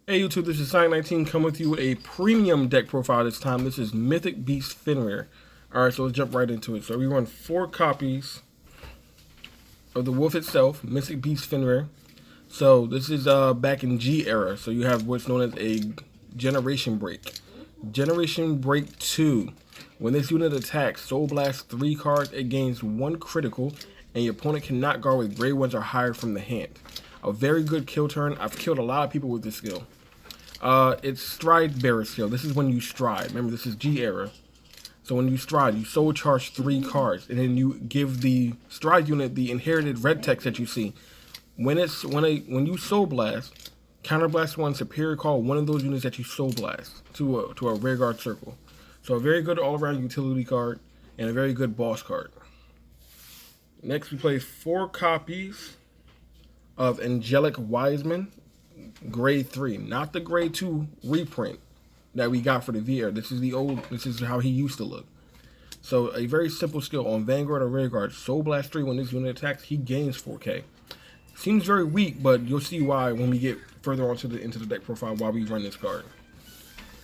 Hey YouTube, this is Sonic19 coming with you with a premium deck profile this time. This is Mythic Beast Fenrir. Alright, so let's jump right into it. So we run 4 copies of the wolf itself, Mythic Beast Fenrir. So this is back in G era. So you have what's known as a Generation Break. Generation Break 2. When this unit attacks, Soul Blast 3 cards, it gains 1 critical, and your opponent cannot guard with grade 1s or higher from the hand. A very good kill turn. I've killed a lot of people with this skill. It's Stride Bearer skill. This is when you stride. Remember, this is G era. So when you stride, you soul charge 3 cards, and then you give the stride unit the inherited red text that you see. When you soul blast, counterblast 1, superior call one of those units that you soul blast to a rear guard circle. So a very good all-around utility card and a very good boss card. Next, we play 4 copies of Angelic Wiseman. Grade 3, not the grade 2 reprint that we got for the VR. This is how he used to look. So a very simple skill on Vanguard or Rearguard. Soul Blast 3, when this unit attacks, he gains 4k. Seems very weak, but you'll see why when we get further into the deck profile why we run this card.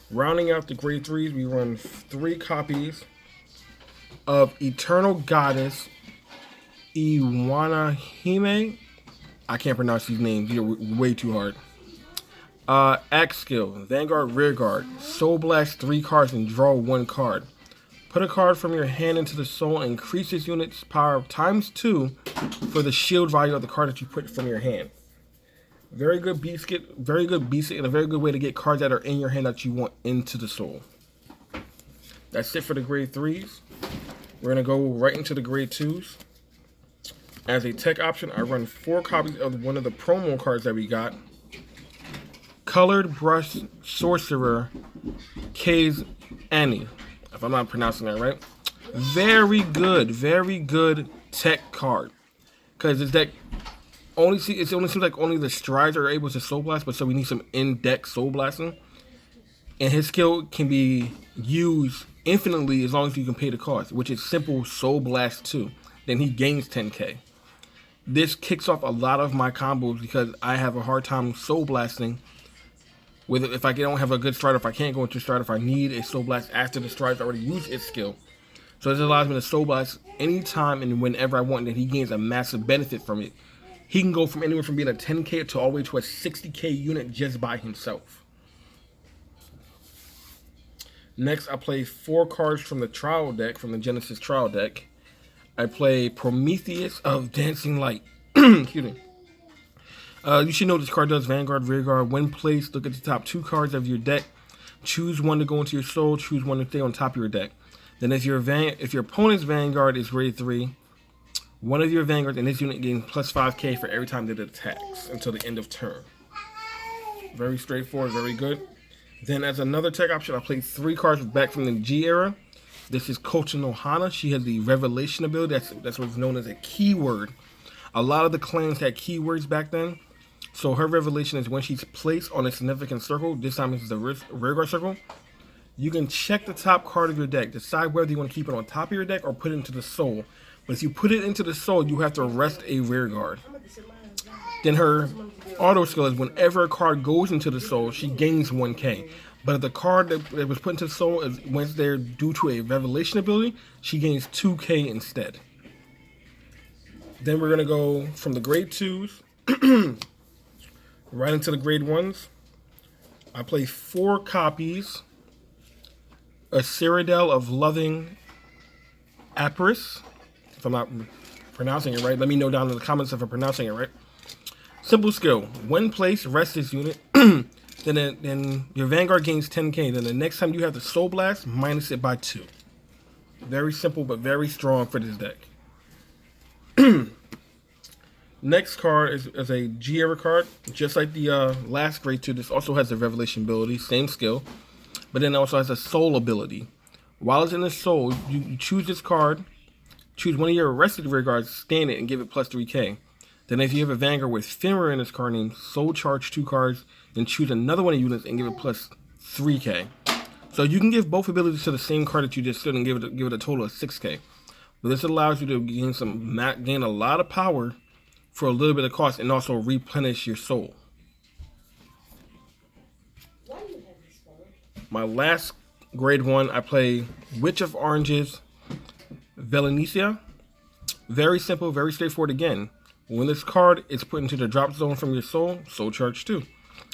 Rounding out the grade 3s, we run 3 copies of Eternal Goddess Iwanahime. I can't pronounce these names, they're way too hard. Axe skill, Vanguard, Rearguard, Soul Blast 3 cards and draw 1 card. Put a card from your hand into the soul and increase this unit's power ×2 for the shield value of the card that you put from your hand. Very good beast kit, and a very good way to get cards that are in your hand that you want into the soul. That's it for the grade 3s. We're gonna go right into the grade 2s. As a tech option, I run 4 copies of one of the promo cards that we got. Colored Brush Sorcerer K's Annie, if I'm not pronouncing that right. Very good tech card. Because this deck it only seems like only the strides are able to soul blast, but so we need some in-deck soul blasting. And his skill can be used infinitely as long as you can pay the cost, which is simple Soul Blast 2. Then he gains 10k. This kicks off a lot of my combos because I have a hard time soul blasting with it if I don't have a good stride, if I can't go into stride, if I need a soul blast after the stride's already used its skill. So this allows me to soul blast anytime and whenever I want, and he gains a massive benefit from it. He can go from anywhere from being a 10k to all the way to a 60k unit just by himself. Next, I play 4 cards from the trial deck, from the Genesis trial deck. I play Prometheus of Dancing Light. Excuse me. You should know this card does Vanguard, Rearguard. When placed, look at the top 2 cards of your deck. Choose one to go into your soul. Choose one to stay on top of your deck. Then if your opponent's Vanguard is grade 3, one of your Vanguards in this unit gains plus 5k for every time that it attacks until the end of turn. Very straightforward, very good. Then as another tech option, I play 3 cards back from the G era. This is Kocha no Hana. She has the Revelation ability. That's what's known as a keyword. A lot of the clans had keywords back then. So her Revelation is when she's placed on a significant circle. This time it's the rearguard circle. You can check the top card of your deck. Decide whether you want to keep it on top of your deck or put it into the soul. But if you put it into the soul, you have to rest a rearguard. Then her auto skill is whenever a card goes into the soul, she gains 1k. But if the card that was put into the soul is once they're due to a Revelation ability, she gains 2k instead. Then we're gonna go from the grade 2s right into the grade 1s. I play 4 copies of Cyrodiil of Loving Apris. If I'm not pronouncing it right, let me know down in the comments if I'm pronouncing it right. Simple skill. When placed, rest this unit. Then your Vanguard gains 10k. Then the next time you have the Soul Blast, minus it by 2. Very simple, but very strong for this deck. Next card is a G era card. Just like the last grade 2, this also has the Revelation ability, same skill. But then it also has a Soul ability. While it's in the Soul, you choose this card, choose one of your arrested rear guards, stand it, and give it plus 3k. Then if you have a Vanguard with Fenrir in this card name, soul charge 2 cards, then choose another one of your units and give it plus 3k. So you can give both abilities to the same card that you just stood and give it a total of 6k. But this allows you to gain a lot of power for a little bit of cost and also replenish your soul. My last grade 1, I play Witch of Oranges, Velenicia. Very simple, very straightforward again. When this card is put into the drop zone from your soul, soul charge 2.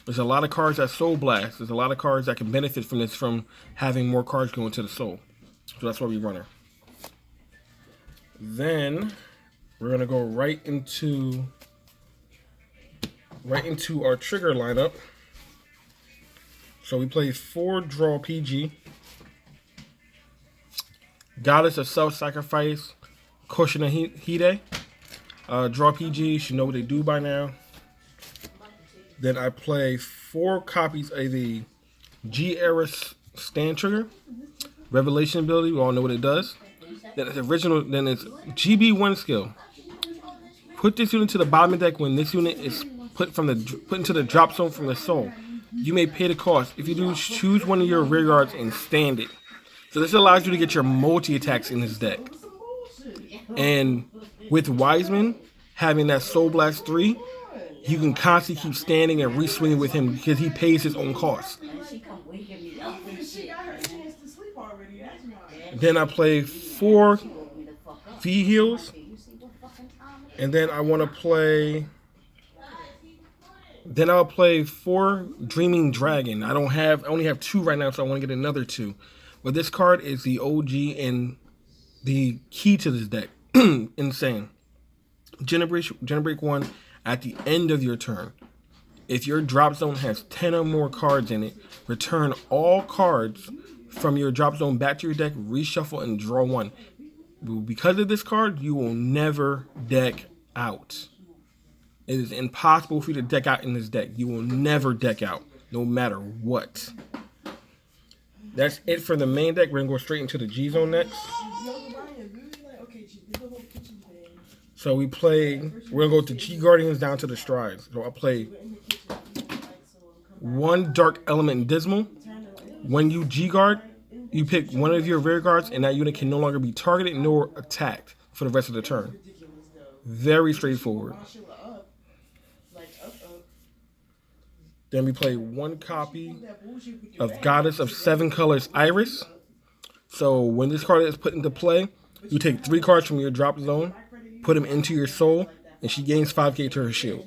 There's a lot of cards that soul blast. There's a lot of cards that can benefit from this, from having more cards go into the soul. So that's why we run her. Then we're gonna go right into our trigger lineup. So we play 4 draw PG, Goddess of Self-Sacrifice, Koshina Hide. Draw PG, you should know what they do by now. Then I play 4 copies of the G-Era stand trigger. Revelation ability, we all know what it does. Then it's GB1 skill. Put this unit to the bottom of the deck when this unit is put into the drop zone from the soul. You may pay the cost. If you do, choose one of your rear guards and stand it. So this allows you to get your multi-attacks in this deck. And with Wiseman having that Soul Blast 3, you can constantly keep standing and re-swinging with him because he pays his own cost. Then I play 4 V heals. And then I want to play... Then I'll play 4 Dreaming Dragon. I only have 2 right now, so I want to get another 2. But this card is the OG and the key to this deck. Insane. Generate 1 at the end of your turn. If your drop zone has 10 or more cards in it, return all cards from your drop zone back to your deck, reshuffle, and draw 1. Because of this card, you will never deck out. It is impossible for you to deck out in this deck. You will never deck out, no matter what. That's it for the main deck. We're going to go straight into the G-Zone next. So we're going to go to G-Guardians down to the Strides. So I'll play 1 Dark Element Dismal. When you G-Guard, you pick one of your rear guards, and that unit can no longer be targeted nor attacked for the rest of the turn. Very straightforward. Then we play 1 copy of Goddess of 7 Colors Iris. So when this card is put into play, you take 3 cards from your drop zone, put them into your soul, and she gains 5k to her shield.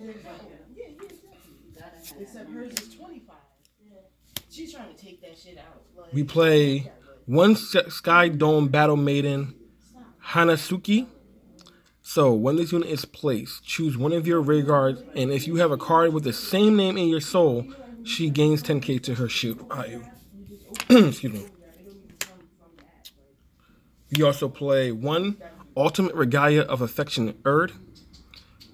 We play 1 Sky Dome Battle Maiden Hanasuki. So when this unit is placed, choose one of your rear guards, and if you have a card with the same name in your soul, she gains 10k to her shield value. Excuse me. We also play 1 Ultimate Regalia of Affectionate Erd.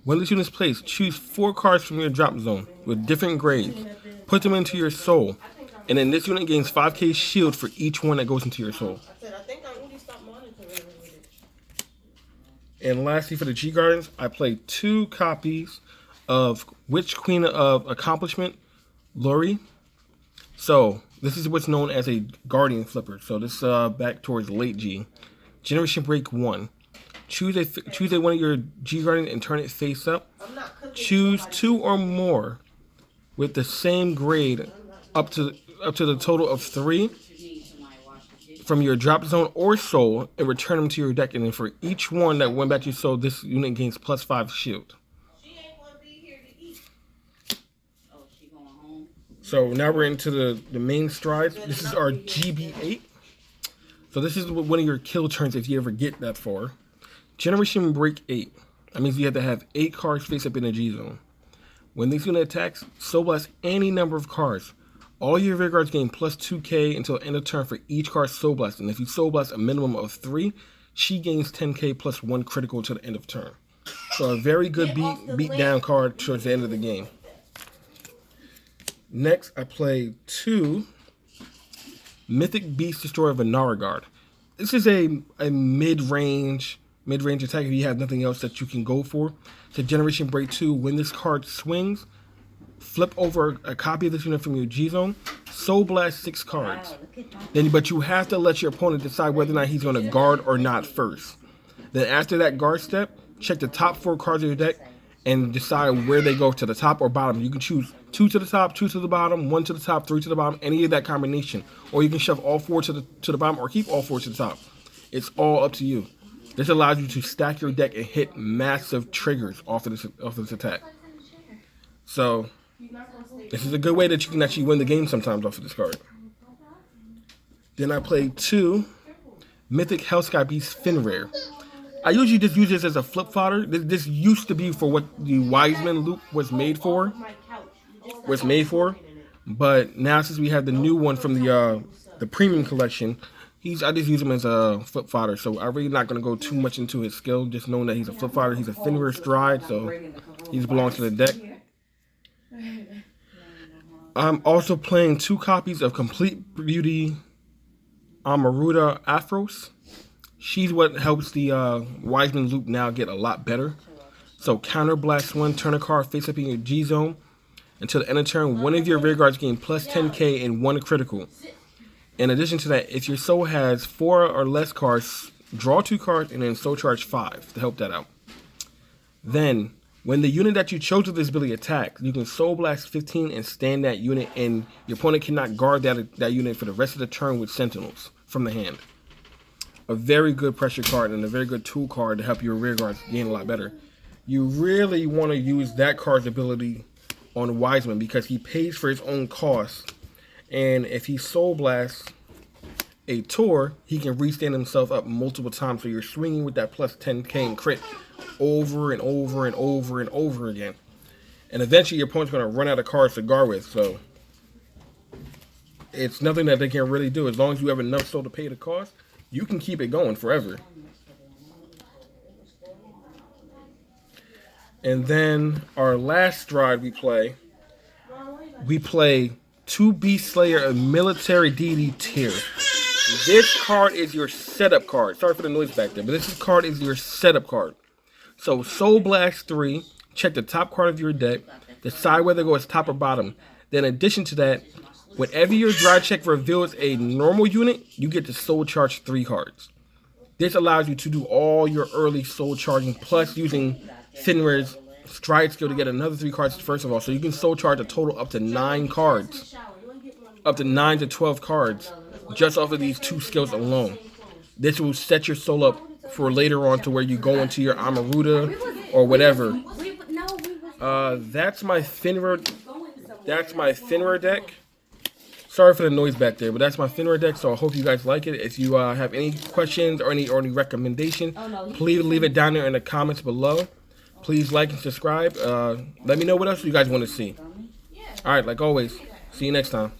When this unit is placed, choose 4 cards from your drop zone with different grades. Put them into your soul, and then this unit gains 5k shield for each one that goes into your soul. And lastly, for the G-Guardians, I play 2 copies of Witch Queen of Accomplishment, Lori. So this is what's known as a Guardian Flipper. So this back towards late G. Generation Break 1. Choose one of your G-Guardians and turn it face up. Choose 2 or more with the same grade up to the total of 3 from your drop zone or soul, and return them to your deck. And then for each one that went back to your soul, this unit gains +5 shield. So now we're into the main strides. This is our GB8. So this is one of your kill turns if you ever get that far. Generation Break 8. That means you have to have 8 cards face up in a G zone. When this unit attacks, Soul Blast any number of cards. All your rear guards gain +2k until end of turn for each card Soul Blast. And if you Soul Blast a minimum of 3, she gains 10k +1 critical to the end of turn. So a very good beat down card towards the end of the game. Next, I play 2 Mythic Beast Destroyer Vanguard. This is a mid-range attack if you have nothing else that you can go for. To Generation Break 2, when this card swings, flip over a copy of this unit from your G-Zone, Soul Blast 6 cards. But you have to let your opponent decide whether or not he's going to guard or not first. Then after that guard step, check the top 4 cards of your deck and decide where they go, to the top or bottom. You can choose 2 to the top, 2 to the bottom, 1 to the top, 3 to the bottom, any of that combination. Or you can shove all 4 to the bottom, or keep all 4 to the top. It's all up to you. This allows you to stack your deck and hit massive triggers off of this attack. So this is a good way that you can actually win the game sometimes off of this card. Then I played 2 Mythic Hellsky Beast Fenrir. I usually just use this as a flip fodder. This used to be for what the Wiseman loop was made for. But now since we have the new one from the premium collection, I just use him as a flip fodder. So I'm really not going to go too much into his skill. Just knowing that he's a flip fodder. He's a Fenrir stride, so he just belongs to the deck. I'm also playing 2 copies of Complete Beauty Amaruta Aphros. She's what helps the Wiseman loop now get a lot better. So counterblast 1, turn a card face up in your G zone. Until the end of turn, one of your rear guards gain plus 10k and 1 critical. In addition to that, if your soul has 4 or less cards, draw 2 cards and then soul charge 5 to help that out. Then, when the unit that you chose with this ability attacks, you can soul blast 15 and stand that unit, and your opponent cannot guard that unit for the rest of the turn with sentinels from the hand. A very good pressure card and a very good tool card to help your rear guards gain a lot better. You really want to use that card's ability on Wiseman because he pays for his own cost. And if he soul blasts a Tor, he can restand himself up multiple times. So you're swinging with that plus 10k and crit over and over and over and over again. And eventually your opponent's going to run out of cards to guard with. So it's nothing that they can really do. As long as you have enough soul to pay the cost, you can keep it going forever. And then our last stride we play 2 Beast Slayer of Military Deity Tier. This card is your setup card. Sorry for the noise back there, but this card is your setup card. So Soul Blast 3, check the top card of your deck, decide whether to go as top or bottom. Then in addition to that, whenever your dry check reveals a normal unit, you get to soul charge 3 cards. This allows you to do all your early soul charging, plus using Fenrir's stride skill to get another 3 cards first of all. So you can soul charge a total up to 9 cards. Up to 9 to 12 cards just off of these 2 skills alone. This will set your soul up for later on to where you go into your Amaruta or whatever. That's my Fenrir deck. Sorry for the noise back there, but that's my Fenrir deck, so I hope you guys like it. If you have any questions or any recommendation, please leave it down there in the comments below. Please like and subscribe. Let me know what else you guys want to see. Alright, like always, see you next time.